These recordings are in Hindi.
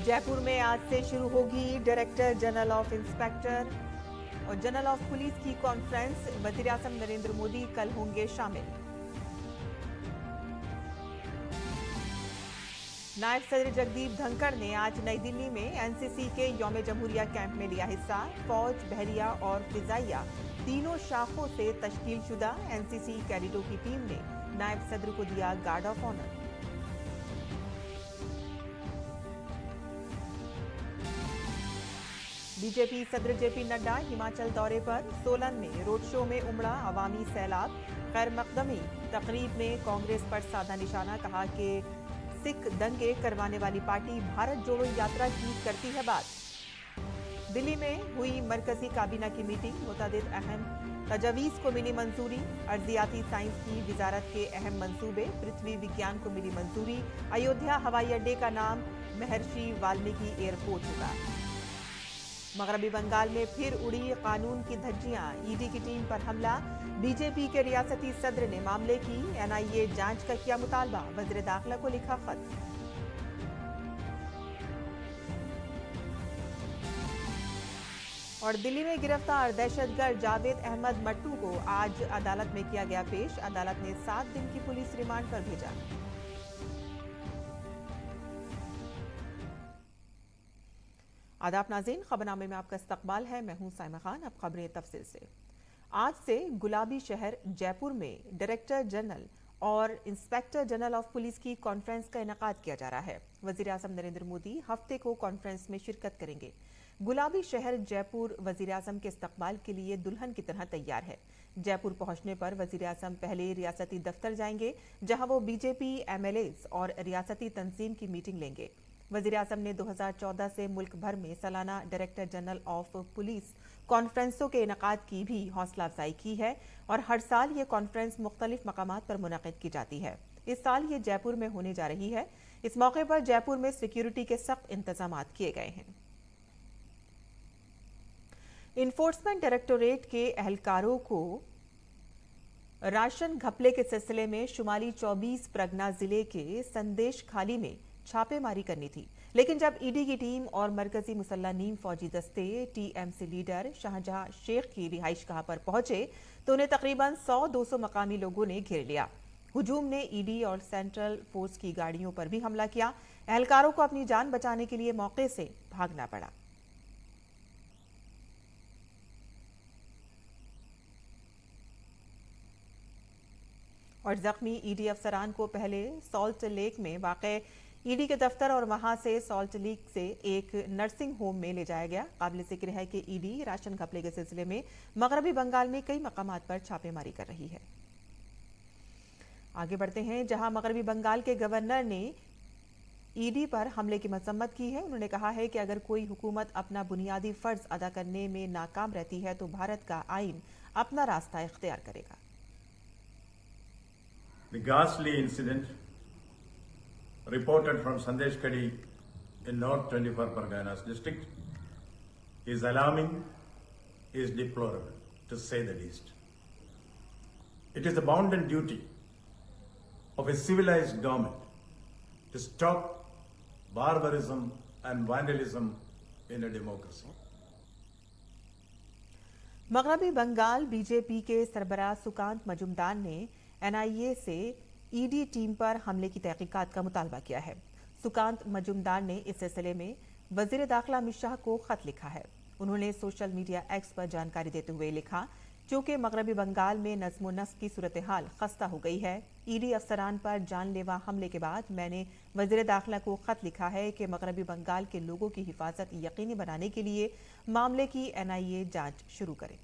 जयपुर में आज से शुरू होगी डायरेक्टर जनरल ऑफ इंस्पेक्टर और जनरल ऑफ पुलिस की कॉन्फ्रेंस। वजीर-ए-आज़म नरेंद्र मोदी कल होंगे शामिल। नायब सदर जगदीप धनखड़ ने आज नई दिल्ली में एनसीसी के यौम जमहूरिया कैंप में लिया हिस्सा। फौज, बहरिया और फिजाइया तीनों शाखों से तश्कील शुदा एनसीसी कैडेटों की टीम ने नायब सदर को दिया गार्ड ऑफ ऑनर। बीजेपी सदर जेपी नड्डा हिमाचल दौरे पर। सोलन में रोड शो में उमड़ा अवामी सैलाब। खैर मकदमी तकरीब में कांग्रेस पर साधा निशाना, कहा कि सिख दंगे करवाने वाली पार्टी भारत जोड़ो यात्रा की करती है बात। दिल्ली में हुई मरकजी काबीना की मीटिंग। मुतादिद अहम तजावीज को मिली मंजूरी। अर्जियाती साइंस की वजारत के अहम मंसूबे। पृथ्वी विज्ञान को मिली मंजूरी। अयोध्या हवाई अड्डे का नाम महर्षि वाल्मीकि एयरपोर्ट होगा। मगरबी बंगाल में फिर उड़ी कानून की धज्जियां। ईडी की टीम पर हमला। बीजेपी के रियासती सदर ने मामले की एनआईए जांच का किया मुतालबा। वज़ीर दाखिला को लिखा खत। और दिल्ली में गिरफ्तार दहशतगर्द जावेद अहमद मट्टू को आज अदालत में किया गया पेश। अदालत ने 7 दिन की पुलिस रिमांड पर भेजा। आदाब नाज़रीन, खबरनामे में आपका इस्तकबाल है। मैं हूं साइमा खान। अब खबरें तफसील से। आज से गुलाबी शहर जयपुर में डायरेक्टर जनरल और इंस्पेक्टर जनरल ऑफ पुलिस की कॉन्फ्रेंस का इनेकाद किया जा रहा है। वज़ीर-ए-आज़म नरेंद्र मोदी हफ्ते को कॉन्फ्रेंस में शिरकत करेंगे। गुलाबी शहर जयपुर वज़ीर-ए-आज़म के इस्तकबाल के लिए दुल्हन की तरह तैयार है। जयपुर पहुंचने पर वज़ीर-ए-आज़म पहले रियासती दफ्तर जाएंगे, जहां वो बीजेपी एमएलएज और रियासती तंजीम की मीटिंग लेंगे। वज़ीर-ए-आज़म ने 2014 से मुल्क भर में सालाना डायरेक्टर जनरल ऑफ पुलिस कॉन्फ्रेंसों के इनेकाद की भी हौसला अफजाई की है और हर साल ये कॉन्फ्रेंस मुख्तलिफ मकामात पर मुनक़िद की जाती है। इस साल ये जयपुर में होने जा रही है। इस मौके पर जयपुर में सिक्योरिटी के सख्त इंतजाम किए गए हैं। इन्फोर्समेंट डायरेक्टोरेट के एहलकारों को राशन घपले के सिलसिले में शुमाली 24 परगना जिले के संदेश खाली में छापेमारी करनी थी, लेकिन जब ईडी की टीम और मरकजी मुसल्ला नीम फौजी दस्ते टीएमसी लीडर शाहजहां शेख की रिहाइशगाह पर पहुंचे तो उन्हें तकरीबन 100-200 मकामी लोगों ने घेर लिया। हुजूम ने ईडी और सेंट्रल फोर्स की गाड़ियों पर भी हमला किया। एहलकारों को अपनी जान बचाने के लिए मौके से भागना पड़ा। और जख्मी ईडी अफसरान को पहले सॉल्ट लेक में वाक़े ईडी के दफ्तर और वहां से सॉल्ट लेक से एक नर्सिंग होम में ले जाया गया। काबिल जिक्र है कि ईडी राशन घपले के सिलसिले में मगरबी बंगाल में कई मकामात पर छापेमारी कर रही है। आगे बढ़ते हैं, जहां मगरबी बंगाल के गवर्नर ने ईडी पर हमले की मजम्मत की है। उन्होंने कहा है कि अगर कोई हुकूमत अपना बुनियादी फर्ज अदा करने में नाकाम रहती है तो भारत का आइन अपना रास्ता इख्तियार करेगा। The ghastly incident reported from Sandeshkhadi in North 24 Parganas district is alarming, is deplorable, to say the least. It is the bounden duty of a civilized government to stop barbarism and vandalism in a democracy. मगरबी बंगाल बीजेपी के सरबराह सुकांत मजुमदार ने एनआईए से ईडी टीम पर हमले की तहकीकात का मुतालबा किया है। सुकांत मजुमदार ने इस सिलसिले में वजीर दाखिला अमित शाह को खत लिखा है। उन्होंने सोशल मीडिया एक्स पर जानकारी देते हुए लिखा, चूंकि मगरबी बंगाल में नज़्म नस्क की सूरत हाल खस्ता हो गई है, ईडी अफसरान पर जानलेवा हमले के बाद मैंने वजीर दाखिला को खत लिखा है कि मगरबी बंगाल के लोगों की हिफाजत यकीनी बनाने के लिए मामले की एनआईए जांच शुरू करे।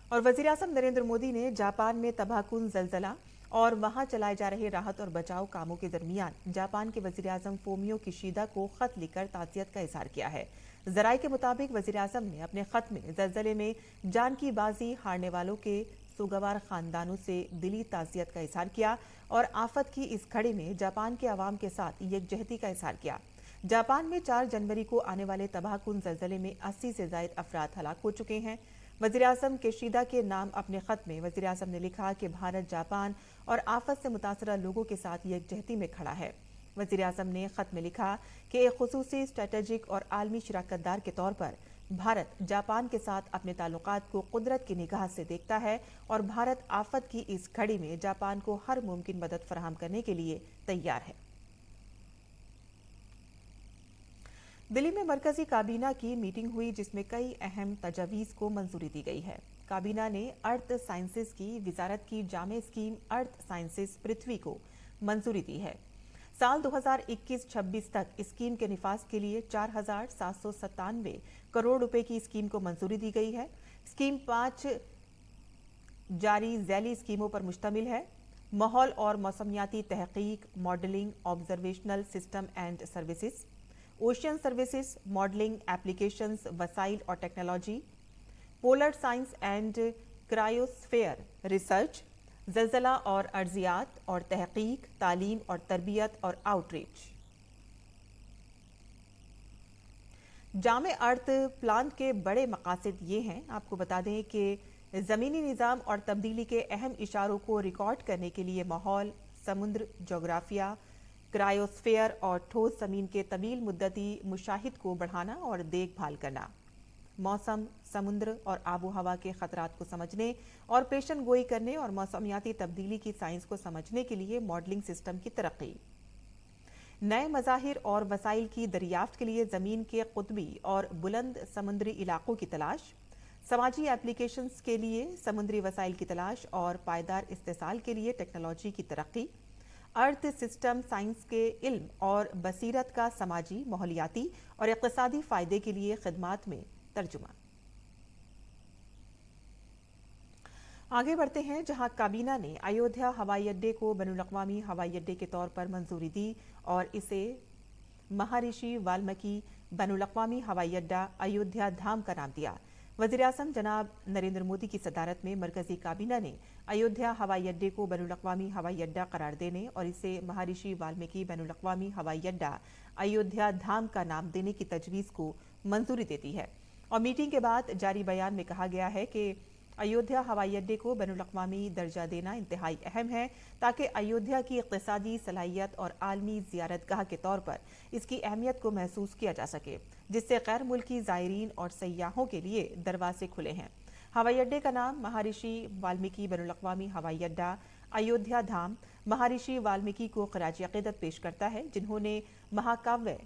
और वज़ीर-ए-आज़म नरेंद्र मोदी ने जापान में तबाहकुन ज़लज़ला और वहां चलाए जा रहे राहत और बचाव कामों के दरमियान जापान के वज़ीर-ए-आज़म फोमियो किशीदा को खत लिखकर ताज़ियत का इजहार किया है। ज़राए के मुताबिक वज़ीर-ए-आज़म ने अपने खत में ज़लज़ले में जान की बाजी हारने वालों के सुगवार खानदानों से दिली ताज़ियत का इजहार किया और आफत की इस घड़ी में जापान के अवाम के साथ यकजहती का इजहार किया। जापान में 4 जनवरी को आने वाले तबाहकुन ज़लज़ले में 80 से ज़ायद अफराद हलाक हो चुके हैं। वज़ीर-ए-आज़म किशीदा के नाम अपने खत में वज़ीर-ए-आज़म ने लिखा कि भारत जापान और आफत से मुतासरा लोगों के साथ यकजहती में खड़ा है। वज़ीर आज़म ने ख़त में लिखा कि एक ख़ुसूसी स्ट्रेटेजिक और आलमी शराकतदार के तौर पर भारत जापान के साथ अपने ताल्लुकात को कुदरत की निगाह से देखता है और भारत आफत की इस घड़ी में जापान को हर मुमकिन मदद फराहम करने के लिए तैयार है। दिल्ली में मरकजी काबीना की मीटिंग हुई जिसमें कई अहम तजावीज़ को मंजूरी दी गई है। काबीना ने अर्थ साइंसेज की वजारत की जामे स्कीम अर्थ साइंसेज पृथ्वी को मंजूरी दी है। साल 2021-26 तक स्कीम के निफाज के लिए 4,797 करोड़ रुपए की स्कीम को मंजूरी दी गई है। स्कीम 5 जारी झैली स्कीमों पर मुश्तमिल है। माहौल और मौसमियाती तहकीक, modelling, observational system and services, ocean services, modelling, applications, वसाइल और technology, polar science and cryosphere research, ज़लज़ला और अर्जियात और तहकीक, तालीम और तरबियत और आउटरीच। जामे अर्थ प्लान के बड़े मकासद ये हैं। आपको बता दें कि ज़मीनी निज़ाम और तब्दीली के अहम इशारों को रिकॉर्ड करने के लिए माहौल, समुद्र, जोग्राफिया, क्रायोस्फेयर और ठोस ज़मीन के तवील मुद्दती मुशाहिद को बढ़ाना और देखभाल करना, मौसम, समुद्र और आबो हवा के खतरात को समझने और पेशन गोई करने और मौसमियाती तब्दीली की साइंस को समझने के लिए मॉडलिंग सिस्टम की तरक्की, नए मज़ाहिर और वसाइल की दरियाफ्त के लिए ज़मीन के कुतबी और बुलंद समुद्री इलाकों की तलाश, समाजी एप्लीकेशंस के लिए समुद्री वसाइल की तलाश और पायदार इस्तेसाल के लिए टेक्नोलॉजी की तरक्की, अर्थ सिस्टम साइंस के इल्म और बसीरत का समाजी, माहौलियाती और इक़्तिसादी फ़ायदे के लिए खिदमात में तर्जुमा। आगे बढ़ते हैं, जहां काबीना ने अयोध्या हवाई अड्डे को बैनुल-अक़वामी हवाई अड्डे के तौर पर मंजूरी दी और इसे महर्षि वाल्मीकि बैनुल-अक़वामी हवाई अड्डा अयोध्या धाम का नाम दिया। वज़ीर-ए-आज़म जनाब नरेंद्र मोदी की सदारत में मरकजी काबीना ने अयोध्या हवाई अड्डे को बैनुल-अक़वामी हवाई अड्डा करार देने और इसे महर्षि वाल्मीकि बैनुल-अक़वामी हवाई अड्डा अयोध्या धाम का नाम देने की तजवीज़ को मंजूरी दे दी है। और मीटिंग के बाद जारी बयान में कहा गया है कि अयोध्या हवाई अड्डे को बैनुल-अक़वामी दर्जा देना इंतहाई अहम है ताकि अयोध्या की इक़्तिसादी सलाहियत और आलमी ज़ियारतगाह के तौर पर इसकी अहमियत को महसूस किया जा सके, जिससे गैर मुल्की ज़ायरीन और सयाहों के लिए दरवाजे खुले हैं। हवाई अड्डे का नाम महर्षि वाल्मीकि बैनुल-अक़वामी हवाई अड्डा अयोध्या धाम महर्षि वाल्मीकि को ख़राज अक़ीदत पेश करता है, जिन्होंने महाकाव्य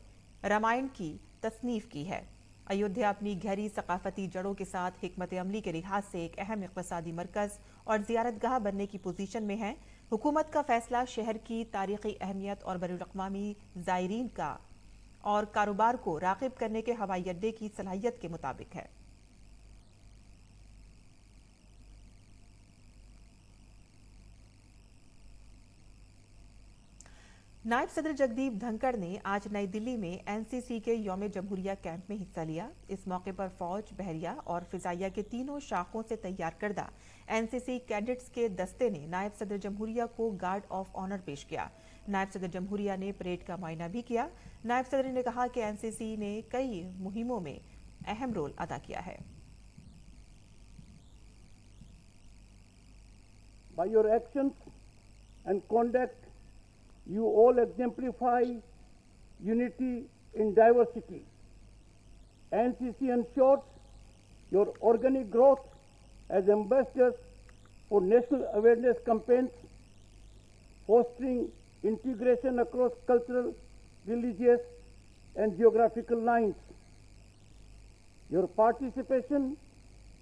रामायण की तसनीफ़ की है। अयोध्या अपनी गहरी सकाफती जड़ों के साथ हिकमत अमली के लिहाज से एक अहम इक़्तिसादी मरकज़ और ज़ियारतगाह बनने की पोजीशन में है। हुकूमत का फैसला शहर की तारीख़ी अहमियत और बैनुल-अक़वामी ज़ायरीन का और कारोबार को राग़िब करने के हवाई अड्डे की सलाहियत के मुताबिक है। नायब सदर जगदीप धनखड़ ने आज नई दिल्ली में एनसीसी के यौम जमहूरिया कैंप में हिस्सा लिया। इस मौके पर फौज, बहरिया और फिजाइया के तीनों शाखों से तैयार करदा एनसीसी कैडेट्स के दस्ते ने नायब सदर जमहूरिया को गार्ड ऑफ ऑनर पेश किया। नायब सदर जमहूरिया ने परेड का मुआयना भी किया। नायब सदर ने कहा कि एनसीसी ने कई मुहिमों में अहम रोल अदा किया है। By your actions and conduct, you all exemplify unity in diversity. NCC ensures your organic growth as ambassadors for national awareness campaigns, fostering integration across cultural, religious, and geographical lines. Your participation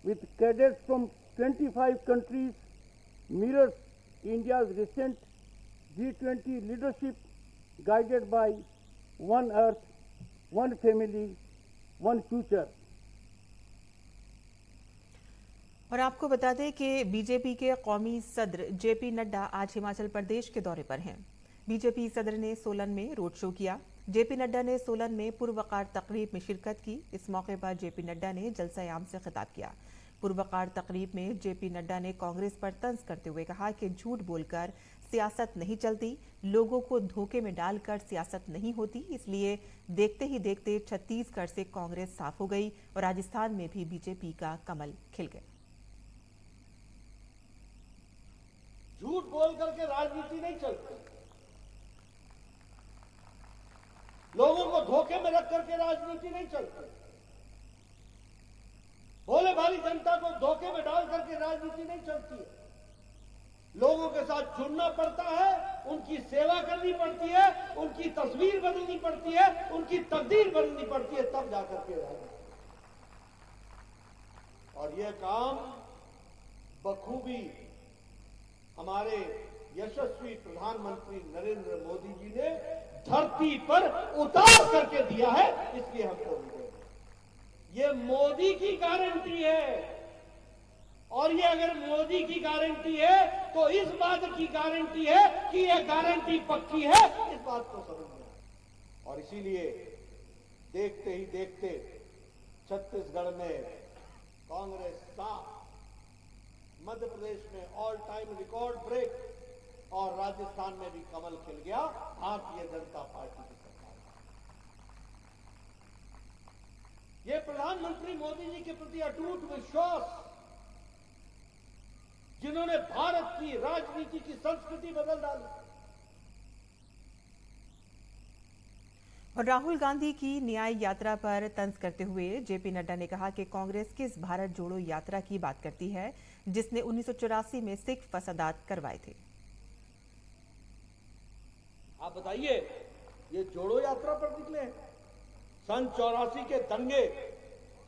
with cadets from 25 countries mirrors India's recent G20 leadership guided by one earth, one family, one future. और आपको बता दें कि बीजेपी के कौमी सदर जेपी नड्डा आज हिमाचल प्रदेश के दौरे पर हैं। बीजेपी सदर ने सोलन में रोड शो किया। जेपी नड्डा ने सोलन में पुरवकार तकरीब में शिरकत की। इस मौके पर जेपी नड्डा ने जलसा आम से खिताब किया। पुरवकार तकरीब में जेपी नड्डा ने कांग्रेस पर तंज करते हुए कहा कि झूठ बोलकर सियासत नहीं चलती, लोगों को धोखे में डालकर सियासत नहीं होती। इसलिए देखते ही देखते छत्तीसगढ़ से कांग्रेस साफ हो गई और राजस्थान में भी बीजेपी का कमल खिल गया। झूठ बोल करके राजनीति नहीं चलती। लोगों को धोखे में रख करके राजनीति नहीं चलती। भोले भाली जनता को धोखे में डाल करके राजनीति नहीं चलती है। लोगों के साथ जुड़ना पड़ता है, उनकी सेवा करनी पड़ती है, उनकी तस्वीर बदलनी पड़ती है, उनकी तकदीर बदलनी पड़ती है, तब जाकर के राजनीति। और यह काम बखूबी हमारे यशस्वी प्रधानमंत्री नरेंद्र मोदी जी ने धरती पर उतार करके दिया है, इसलिए हमको ये मोदी की गारंटी है। और ये अगर मोदी की गारंटी है तो इस बात की गारंटी है कि यह गारंटी पक्की है, इस बात को समझना। और इसीलिए देखते ही देखते छत्तीसगढ़ में कांग्रेस का, मध्य प्रदेश में ऑल टाइम रिकॉर्ड ब्रेक और राजस्थान में भी कमल खिल गया भारतीय जनता पार्टी की सरकार। ये प्रधानमंत्री मोदी जी के प्रति अटूट विश्वास, जिन्होंने भारत की राजनीति की संस्कृति बदल डाली। और राहुल गांधी की न्याय यात्रा पर तंज करते हुए जेपी नड्डा ने कहा कि कांग्रेस किस भारत जोड़ो यात्रा की बात करती है जिसने 1984 में सिख फसादात करवाए थे। आप बताइए, ये जोड़ो यात्रा पर निकले हैं। सन 84 के दंगे,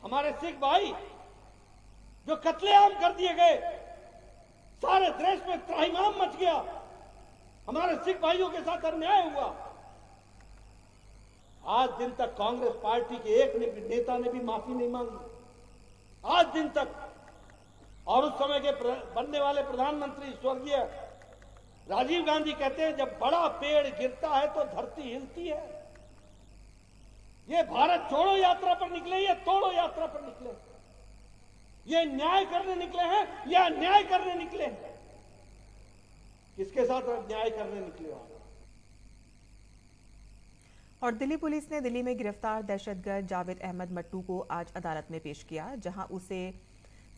हमारे सिख भाई जो कत्लेआम कर दिए गए, सारे देश में त्राहिमाम मच गया, हमारे सिख भाइयों के साथ अन्याय हुआ। आज दिन तक कांग्रेस पार्टी के एक नेता ने भी माफी नहीं मांगी, आज दिन तक। और उस समय के बनने वाले प्रधानमंत्री स्वर्गीय राजीव गांधी कहते हैं, जब बड़ा पेड़ गिरता है तो धरती हिलती है। ये भारत छोड़ो यात्रा पर निकले, ये तोड़ो यात्रा पर निकले, ये न्याय करने निकले हैं या अन्याय करने निकले हैं? किसके साथ न्याय करने निकले हो? और दिल्ली पुलिस ने दिल्ली में गिरफ्तार दहशतगर्द जावेद अहमद मट्टू को आज अदालत में पेश किया, जहां उसे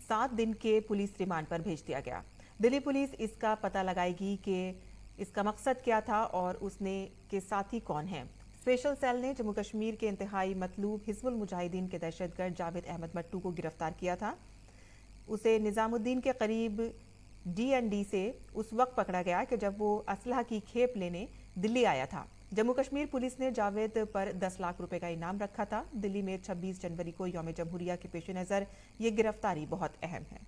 7 दिन के पुलिस रिमांड पर भेज दिया गया। दिल्ली पुलिस इसका पता लगाएगी कि इसका मकसद क्या था और उसने के साथी कौन हैं। स्पेशल सेल ने जम्मू कश्मीर के इंतहाई मतलूब हिजबुल मुजाहिदीन के दहशतगर्द जावेद अहमद मट्टू को गिरफ्तार किया था। उसे निजामुद्दीन के करीब D&D से उस वक्त पकड़ा गया कि जब वो असलहा की खेप लेने दिल्ली आया था। जम्मू कश्मीर पुलिस ने जावेद पर 10 लाख रुपए का इनाम रखा था। दिल्ली में 26 जनवरी को यौम जमहूरिया के पेश नजर ये गिरफ्तारी बहुत अहम है।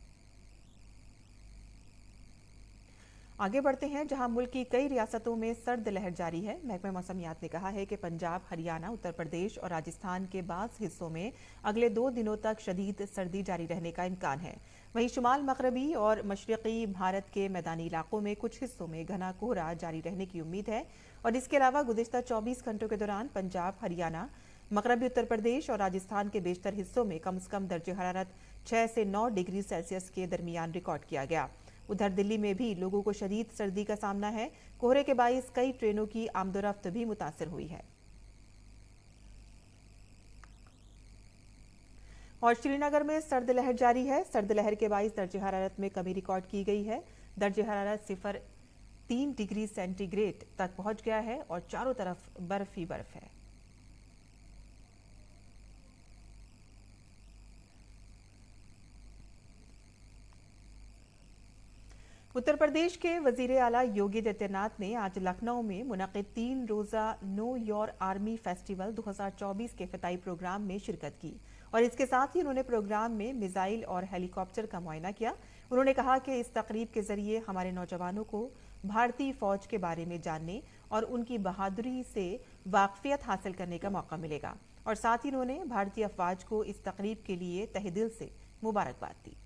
आगे बढ़ते हैं, जहां मुल्क की कई रियासतों में सर्द लहर जारी है। महकमा मौसमियात ने कहा है कि पंजाब, हरियाणा, उत्तर प्रदेश और राजस्थान के बाज़ हिस्सों में अगले 2 दिनों तक शदीद सर्दी जारी रहने का इम्कान है। वहीं शुमाल मगरबी और मशरक़ी भारत के मैदानी इलाकों में कुछ हिस्सों में घना कोहरा जारी रहने की उम्मीद है। और इसके अलावा गुज़िश्ता 24 घंटों के दौरान पंजाब, हरियाणा, मगरबी उत्तर प्रदेश और राजस्थान के बेशतर हिस्सों में कम से कम दर्जे हरारत 6 से 9 डिग्री सेल्सियस के दरमियान रिकॉर्ड किया गया। उधर दिल्ली में भी लोगों को शदीद सर्दी का सामना है। कोहरे के बाइस कई ट्रेनों की आमदोरफ्त भी मुतासिर हुई है। और श्रीनगर में सर्द लहर जारी है। सर्द लहर के बाइस दर्जे हरारत में कमी रिकॉर्ड की गई है। दर्जे हरारत 0.3 डिग्री सेंटीग्रेड तक पहुंच गया है और चारों तरफ बर्फ ही बर्फ है। उत्तर प्रदेश के वजीर आला योगी आदित्यनाथ ने आज लखनऊ में मुनक़िद 3 रोज़ा नो योर आर्मी फेस्टिवल 2024 के इफ्तिताई प्रोग्राम में शिरकत की और इसके साथ ही उन्होंने प्रोग्राम में मिसाइल और हेलीकॉप्टर का मुआयना किया। उन्होंने कहा कि इस तकरीब के जरिए हमारे नौजवानों को भारतीय फौज के बारे में जानने और उनकी बहादुरी से वाकफियत हासिल करने का मौका मिलेगा। और साथ ही उन्होंने भारतीय अफवाज को इस तकरीब के लिए तहे दिल से मुबारकबाद दी।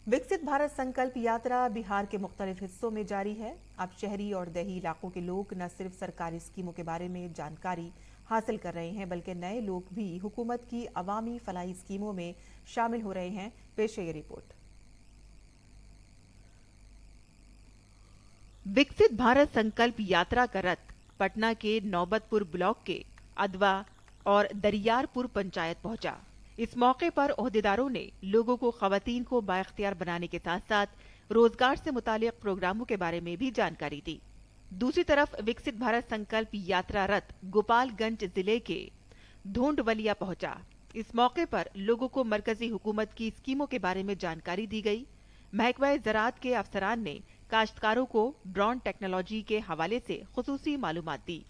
विकसित भारत संकल्प यात्रा बिहार के मुख्तलिफ हिस्सों में जारी है। अब शहरी और देही इलाकों के लोग न सिर्फ सरकारी स्कीमों के बारे में जानकारी हासिल कर रहे हैं, बल्कि नए लोग भी हुकूमत की अवामी फलाही स्कीमों में शामिल हो रहे हैं। पेश है ये रिपोर्ट। विकसित भारत संकल्प यात्रा का रथ पटना के नौबतपुर ब्लॉक के अदवा और दरियारपुर पंचायत पहुंचा। इस मौके पर ओहदेदारों ने लोगों को खवातीन को बाइख्तियार बनाने के साथ साथ रोजगार से मुतालिक प्रोग्रामों के बारे में भी जानकारी दी। दूसरी तरफ विकसित भारत संकल्प यात्रा रथ गोपालगंज जिले के धोंडवलिया पहुंचा। इस मौके पर लोगों को मरकजी हुकूमत की स्कीमों के बारे में जानकारी दी गई। महकमा ज़राअत के अफसरान ने काश्तकारों को ड्रोन टेक्नोलॉजी के हवाले से खुसूसी मालूमात दी।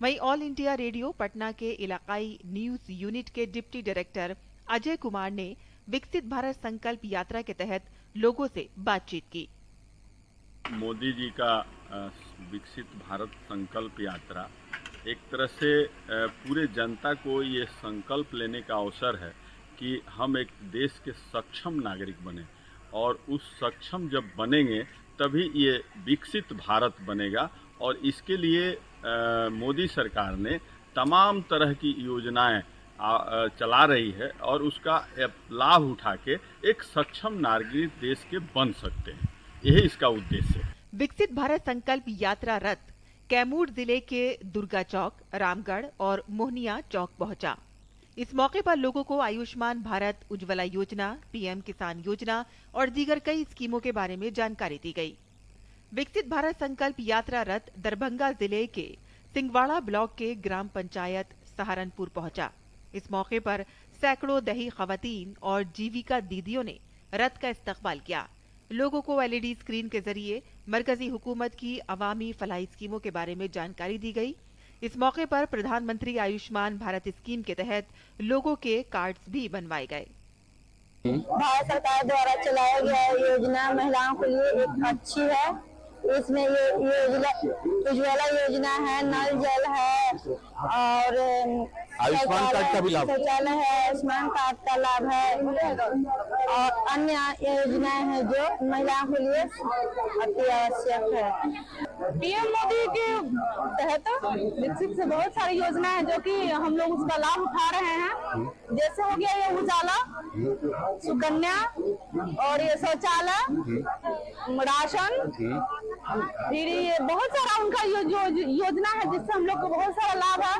वहीं ऑल इंडिया रेडियो पटना के इलाकाई न्यूज यूनिट के डिप्टी डायरेक्टर अजय कुमार ने विकसित भारत संकल्प यात्रा के तहत लोगों से बातचीत की। मोदी जी का विकसित भारत संकल्प यात्रा एक तरह से पूरे जनता को ये संकल्प लेने का अवसर है कि हम एक देश के सक्षम नागरिक बने, और उस सक्षम जब बनेंगे तभी ये विकसित भारत बनेगा। और इसके लिए मोदी सरकार ने तमाम तरह की योजनाएं चला रही है और उसका लाभ उठा के एक सक्षम नागरिक देश के बन सकते हैं। यही इसका उद्देश्य है। विकसित भारत संकल्प यात्रा रथ कैमूर जिले के दुर्गा चौक, रामगढ़ और मोहनिया चौक पहुंचा। इस मौके पर लोगों को आयुष्मान भारत, उज्ज्वला योजना, पीएम किसान योजना और दीगर कई स्कीमों के बारे में जानकारी दी गई। विकसित भारत संकल्प यात्रा रथ दरभंगा जिले के सिंगवाड़ा ब्लॉक के ग्राम पंचायत सहारनपुर पहुंचा। इस मौके पर सैकड़ों दही खवातीन और जीविका दीदियों ने रथ का इस्तकबाल किया। लोगों को एलईडी स्क्रीन के जरिए मरकजी हुकूमत की अवामी फलाही स्कीमों के बारे में जानकारी दी गई। इस मौके पर प्रधानमंत्री आयुष्मान भारत स्कीम के तहत लोगों के कार्ड्स भी बनवाए गए। भारत सरकार द्वारा चलाया गया योजना महिलाओं के लिए एक अच्छी है। इसमें ये उज्ज्वला योजना है, नल जल है और आयुष्मान कार्ड का भी लाभ, शौचालय है, आयुष्मान कार्ड का लाभ है और अन्य योजनाएं हैं जो महिलाओं के लिए अति आवश्यक है। पीएम मोदी के तहत विकसित से बहुत सारी योजना है जो कि हम लोग उसका लाभ उठा रहे हैं। जैसे हो गया ये उजाला, सुकन्या और ये शौचालय, राशन, फिर ये बहुत सारा उनका योजना है जिससे हम लोग को बहुत सारा लाभ है।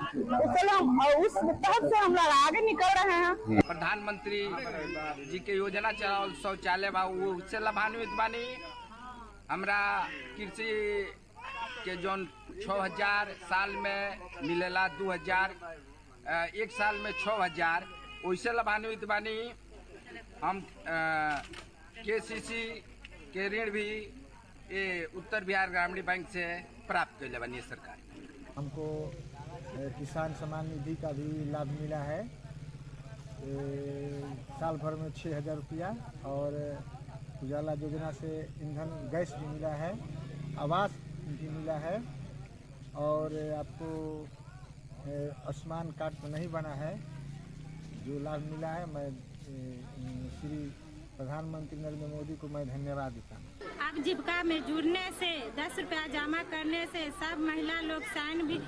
उस तहत से हम लोग आगे निकल रहे हैं। प्रधानमंत्री जी के योजना चलाओ शौचालय बा वो उससे लाभान्वित बानी। हमरा कृषि के जोन 6000 साल में मिलेला, 2000 एक साल में 6000 वैसे लाभान्वित बानी। हम केसीसी के ऋण भी ये उत्तर बिहार ग्रामीण बैंक से प्राप्त कर ले सरकार। हमको किसान सम्मान निधि का भी लाभ मिला है, साल भर में 6000 रुपया, और उजाला योजना से ईंधन गैस भी मिला है, आवास भी मिला है, और आपको आयुष्मान कार्ड तो नहीं बना है। जो लाभ मिला है मैं श्री प्रधानमंत्री नरेंद्र मोदी को मैं धन्यवाद देता हूँ। अब जीविका में जुड़ने से 10 रुपया जमा करने से सब महिला लोग साइन भी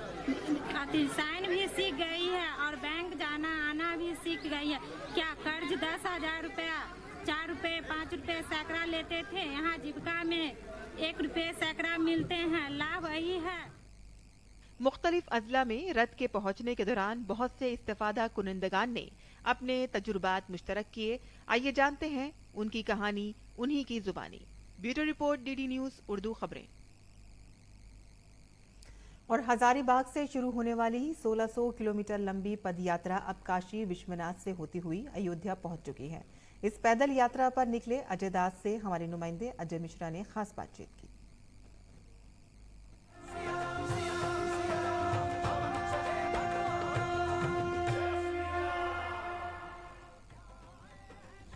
सीख गई है और बैंक जाना आना भी सीख गई है। क्या कर्ज 10,000 रुपया 4 रुपये 5 रुपये सैकड़ा लेते थे, यहाँ जीविका में 1 रुपये सैकड़ा मिलते हैं। लाभ वही है। मुख्तलिफ अजला में रथ के पहुंचने के दौरान बहुत से इस्तेफादा कुनिंदगान ने अपने तजुर्बात मुश्तरक किए। आइए जानते हैं उनकी कहानी उन्हीं की जुबानी। Bureau report, DD news Urdu खबरें। और हजारीबाग से शुरू होने वाली 1600 किलोमीटर लंबी पदयात्रा अब काशी विश्वनाथ से होती हुई अयोध्या पहुंच चुकी है। इस पैदल यात्रा पर निकले अजय दास से हमारे नुमाइंदे अजय मिश्रा ने खास बातचीत की।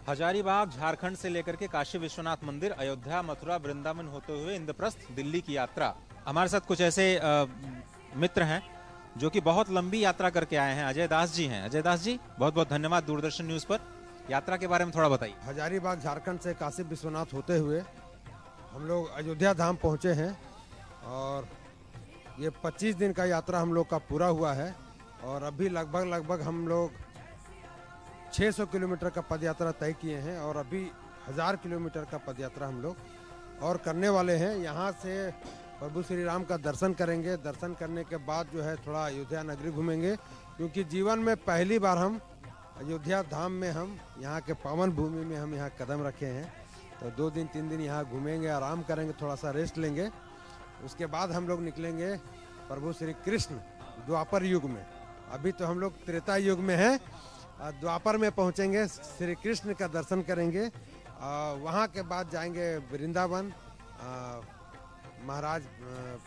हजारीबाग झारखंड से लेकर के काशी विश्वनाथ मंदिर, अयोध्या, मथुरा, वृंदावन होते हुए इंद्रप्रस्थ दिल्ली की यात्रा। हमारे साथ कुछ ऐसे मित्र हैं जो कि बहुत लंबी यात्रा करके आए हैं। अजय दास जी हैं। अजय दास जी, बहुत बहुत धन्यवाद दूरदर्शन न्यूज पर। यात्रा के बारे में थोड़ा बताइए। हजारीबाग झारखंड से काशी विश्वनाथ होते हुए हम लोग अयोध्या धाम पहुंचे हैं और ये 25 दिन का यात्रा हम लोग का पूरा हुआ है और अभी लगभग हम लोग 600 किलोमीटर का पदयात्रा तय किए हैं और अभी 1000 किलोमीटर का पदयात्रा हम लोग और करने वाले हैं। यहाँ से प्रभु श्री राम का दर्शन करेंगे। दर्शन करने के बाद जो है थोड़ा अयोध्या नगरी घूमेंगे, क्योंकि जीवन में पहली बार हम अयोध्या धाम में हम यहाँ के पावन भूमि में हम यहाँ कदम रखे हैं। तो 2 दिन 3 दिन यहाँ घूमेंगे, आराम करेंगे, थोड़ा सा रेस्ट लेंगे। उसके बाद हम लोग निकलेंगे प्रभु श्री कृष्ण द्वापर युग में। अभी तो हम लोग त्रेता युग में हैं, द्वापर में पहुँचेंगे, श्री कृष्ण का दर्शन करेंगे। वहाँ के बाद जाएंगे वृंदावन, महाराज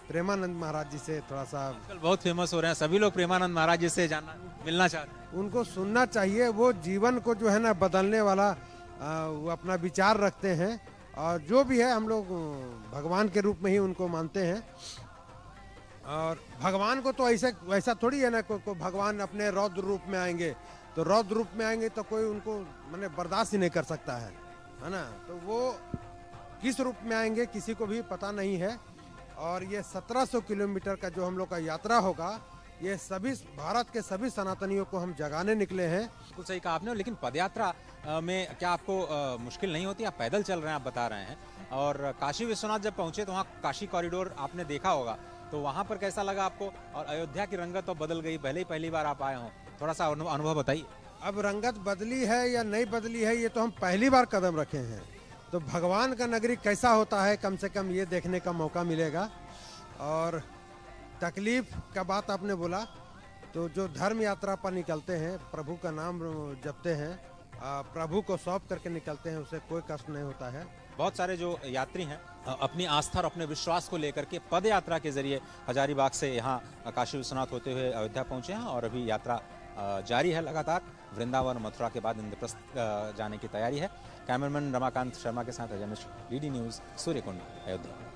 प्रेमानंद महाराज जी से थोड़ा सा। बहुत फेमस हो रहे हैं, सभी लोग प्रेमानंद महाराज जी से जानना मिलना चाहते हैं। उनको सुनना चाहिए, वो जीवन को जो है ना बदलने वाला वो अपना विचार रखते हैं। और जो भी है हम लोग भगवान के रूप में ही उनको मानते हैं। और भगवान को तो ऐसा थोड़ी है ना को भगवान अपने रौद्र रूप में आएंगे, तो रौद्र रूप में आएंगे तो कोई उनको माने बर्दाश्त ही नहीं कर सकता है ना। तो वो किस रूप में आएंगे किसी को भी पता नहीं है। और ये 1700 किलोमीटर का जो हम लोग का यात्रा होगा, ये सभी भारत के सभी सनातनियों को हम जगाने निकले हैं। बिल्कुल सही कहा आपने। लेकिन पदयात्रा में क्या आपको मुश्किल नहीं होती? आप पैदल चल रहे हैं, आप बता रहे हैं। और काशी विश्वनाथ जब पहुंचे तो वहाँ काशी कॉरिडोर आपने देखा होगा, तो वहाँ पर कैसा लगा आपको? और अयोध्या की रंगत तो बदल गई, भले ही पहली बार आप आए हों, थोड़ा सा अनुभव बताइए। अब रंगत बदली है या नहीं बदली है, ये तो हम पहली बार कदम रखे हैं। तो भगवान का नगरी कैसा होता है, कम से कम ये देखने का मौका मिलेगा। और तकलीफ का बात आपने बोला, तो जो धर्म यात्रा पर निकलते हैं, प्रभु का नाम जपते हैं, प्रभु को सौंप करके निकलते हैं, उसे कोई कष्ट नहीं होता है। बहुत सारे जो यात्री हैं अपनी आस्था और अपने विश्वास को लेकर के पद यात्रा के जरिए हजारीबाग से यहाँ काशी विश्वनाथ होते हुए अयोध्या पहुँचे हैं। और अभी यात्रा जारी है लगातार। वृंदावन मथुरा के बाद इंद्रप्रस्थ जाने की तैयारी है। कैमरामैन रमाकांत शर्मा के साथ अजय मिश्र, डीडी न्यूज़, सूर्यकुंड, अयोध्या।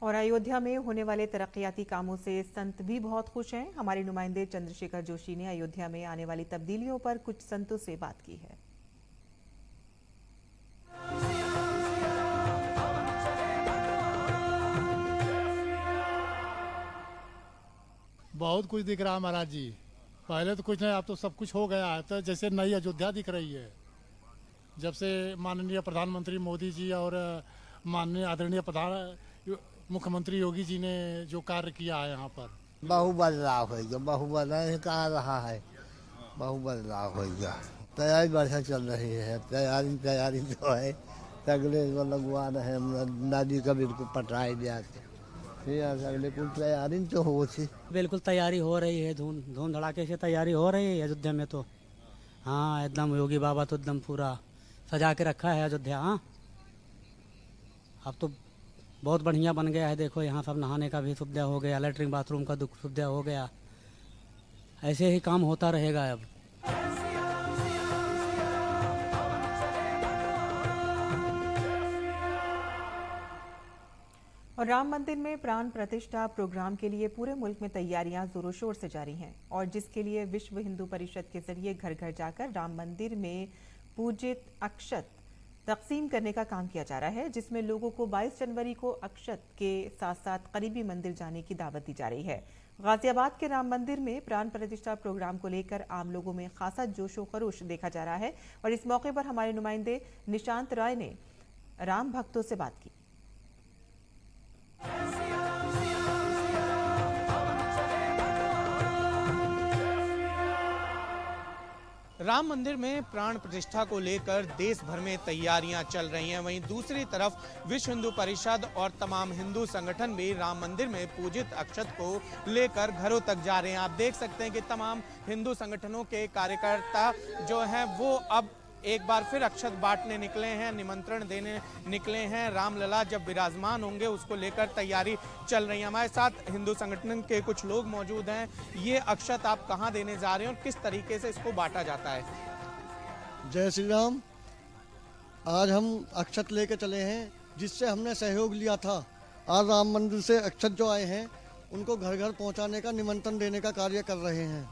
और अयोध्या में होने वाले तरक्याती कामों से संत भी बहुत खुश हैं। हमारे नुमाइंदे चंद्रशेखर जोशी ने अयोध्या में आने वाली तब्दीलियों पर कुछ संतों से बात की है। बहुत कुछ दिख रहा है महाराज जी। पहले तो कुछ नहीं, अब तो सब कुछ हो गया है। तो जैसे नई अयोध्या दिख रही है, जब से माननीय प्रधानमंत्री मोदी जी और माननीय आदरणीय मुख्यमंत्री योगी जी ने जो कार्य किया है यहाँ पर। बहु बदलाव है, जो बहु बदलाव कहाँ रहा है, बहु बदलाव हो गया। तैयारी बढ़िया चल रही है, तैयारी तो है, अगले लगवा रहे हैं, नदी का बिल्कुल पटाई दिया, अगले कुछ तैयारी तो हो सी। बिल्कुल तैयारी हो रही है, धूम धड़ाके से तैयारी हो रही है अयोध्या में तो। हाँ एकदम योगी बाबा तो एकदम पूरा सजा के रखा है अयोध्या। हाँ अब तो बहुत बढ़िया बन गया है। देखो यहाँ सब नहाने का भी सुविधा हो गया, लैट्रिन बाथरूम का सुविधा हो गया। ऐसे ही काम होता रहेगा अब। और राम मंदिर में प्राण प्रतिष्ठा प्रोग्राम के लिए पूरे मुल्क में तैयारियां जोरों शोर से जारी हैं। और जिसके लिए विश्व हिंदू परिषद के जरिए घर घर जाकर राम मंदिर में पूजित अक्षत तकसीम करने का काम किया जा रहा है, जिसमें लोगों को 22 जनवरी को अक्षत के साथ साथ करीबी मंदिर जाने की दावत दी जा रही है। गाजियाबाद के राम मंदिर में प्राण प्रतिष्ठा प्रोग्राम को लेकर आम लोगों में खासा जोशो खरोश देखा जा रहा है। और इस मौके पर हमारे नुमाइंदे निशांत राय ने राम भक्तों से बात की। राम मंदिर में प्राण प्रतिष्ठा को लेकर देश भर में तैयारियां चल रही हैं। वहीं दूसरी तरफ विश्व हिंदू परिषद और तमाम हिंदू संगठन भी राम मंदिर में पूजित अक्षत को लेकर घरों तक जा रहे हैं। आप देख सकते हैं कि तमाम हिंदू संगठनों के कार्यकर्ता जो हैं वो अब एक बार फिर अक्षत बांटने निकले हैं, निमंत्रण देने निकले हैं। रामलला जब विराजमान होंगे उसको लेकर तैयारी चल रही है। हमारे साथ हिंदू संगठन के कुछ लोग मौजूद हैं। ये अक्षत आप कहां देने जा रहे हैं और किस तरीके से इसको बांटा जाता है? जय श्री राम। आज हम अक्षत लेके चले हैं, जिससे हमने सहयोग लिया था। आज राम मंदिर से अक्षत जो आए हैं उनको घर घर पहुंचाने का, निमंत्रण देने का कार्य कर रहे हैं।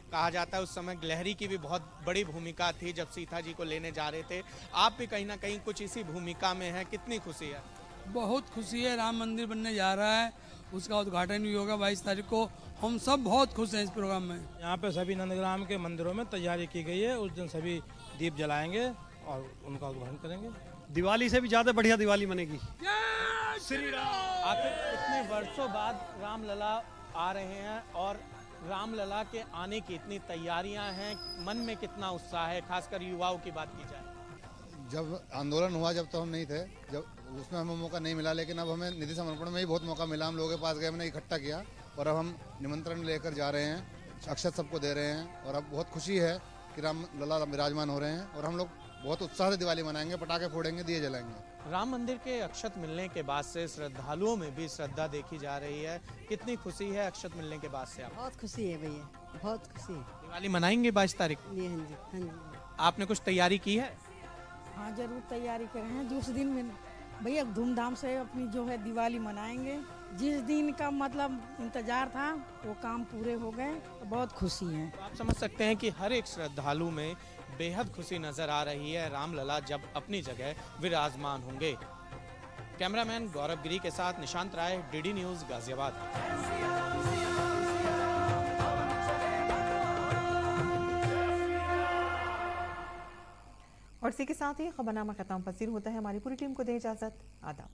कहा जाता है उस समय गिलहरी की भी बहुत बड़ी भूमिका थी जब सीता जी को लेने जा रहे थे। आप भी कहीं ना कहीं कुछ इसी भूमिका में हैं, कितनी खुशी है? बहुत खुशी है। राम मंदिर बनने जा रहा है, उसका उद्घाटन भी होगा 22 तारीख को। हम सब बहुत खुश हैं इस प्रोग्राम में। यहाँ पे सभी नंदग्राम के मंदिरों में तैयारी की गई है। उस दिन सभी दीप जलाएंगे और उनका उद्घाटन करेंगे। दिवाली से भी ज्यादा बढ़िया दिवाली मनेगी। श्री राम। आखिर इतने वर्षों बाद रामलला आ रहे हैं और रामलला के आने की इतनी तैयारियां हैं, मन में कितना उत्साह है, खासकर युवाओं की बात की जाए? जब आंदोलन हुआ जब तो हम नहीं थे, जब उसमें हमें मौका नहीं मिला, लेकिन अब हमें निधि समर्पण में ही बहुत मौका मिला। हम लोगों के पास गए, हमने इकट्ठा किया और अब हम निमंत्रण लेकर जा रहे हैं, अक्षत सबको दे रहे हैं और अब बहुत खुशी है कि रामलला विराजमान हो रहे हैं और हम लोग बहुत उत्साह से दिवाली मनाएंगे, पटाखे फोड़ेंगे, दिए जलाएंगे। राम मंदिर के अक्षत मिलने के बाद से श्रद्धालुओं में भी श्रद्धा देखी जा रही है। कितनी खुशी है अक्षत मिलने के बाद से? आप बहुत खुशी है भैया, बहुत खुशी है। दिवाली मनाएंगे 22 तारीख? हाँ जी, हाँ जी। आपने कुछ तैयारी की है? हाँ जरूर तैयारी कर रहे हैं। जिस दिन में भैया धूमधाम से अपनी जो है दिवाली मनाएंगे। जिस दिन का मतलब इंतजार था वो काम पूरे हो गए, तो बहुत खुशी है। तो आप समझ सकते हैं कि हर एक श्रद्धालु में बेहद खुशी नजर आ रही है रामलला जब अपनी जगह विराजमान होंगे। कैमरामैन गौरव गिरी के साथ निशांत राय, डीडी न्यूज, गाजियाबाद। और इसी के साथ ही खबरनामा खत्म पसीर होता है। हमारी पूरी टीम को दे इजाजत। आदाब।